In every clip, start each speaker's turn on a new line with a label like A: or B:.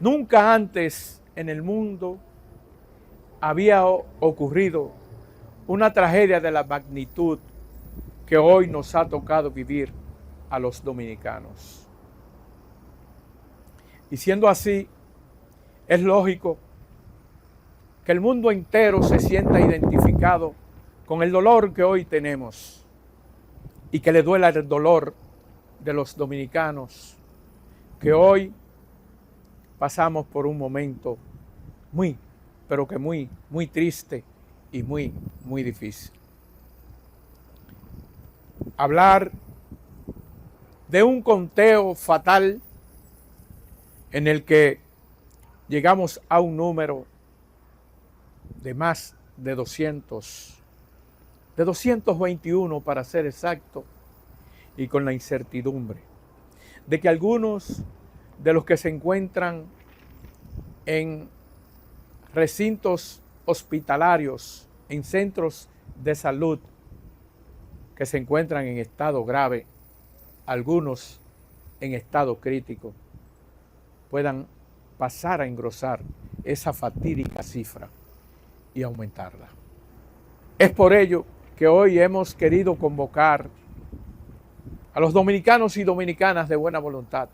A: Nunca antes en el mundo había ocurrido una tragedia de la magnitud que hoy nos ha tocado vivir a los dominicanos. Y siendo así, es lógico que el mundo entero se sienta identificado con el dolor que hoy tenemos y que le duela el dolor de los dominicanos que hoy pasamos por un momento pero que muy triste y muy difícil. Hablar de un conteo fatal en el que llegamos a un número de más de 221 para ser exacto, y con la incertidumbre de que algunos de los que se encuentran en recintos hospitalarios, en centros de salud, que se encuentran en estado grave, algunos en estado crítico, puedan pasar a engrosar esa fatídica cifra y aumentarla. Es por ello que hoy hemos querido convocar a los dominicanos y dominicanas de buena voluntad,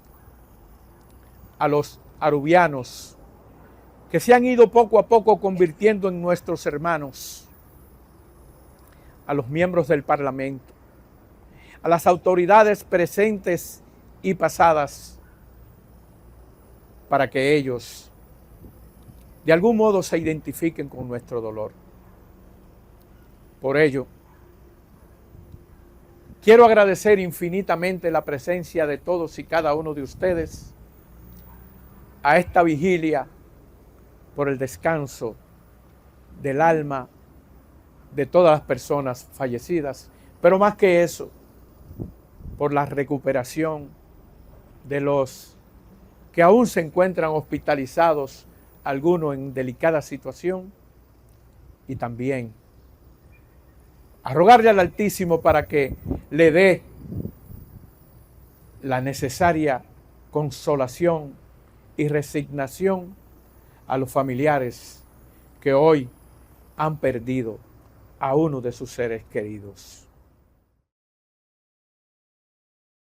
A: a los arubianos que se han ido poco a poco convirtiendo en nuestros hermanos, a los miembros del Parlamento, a las autoridades presentes y pasadas, para que ellos de algún modo se identifiquen con nuestro dolor. Por ello, quiero agradecer infinitamente la presencia de todos y cada uno de ustedes a esta vigilia por el descanso del alma de todas las personas fallecidas, pero más que eso, por la recuperación de los que aún se encuentran hospitalizados, algunos en delicada situación, y también a rogarle al Altísimo para que le dé la necesaria consolación y resignación a los familiares que hoy han perdido a uno de sus seres queridos.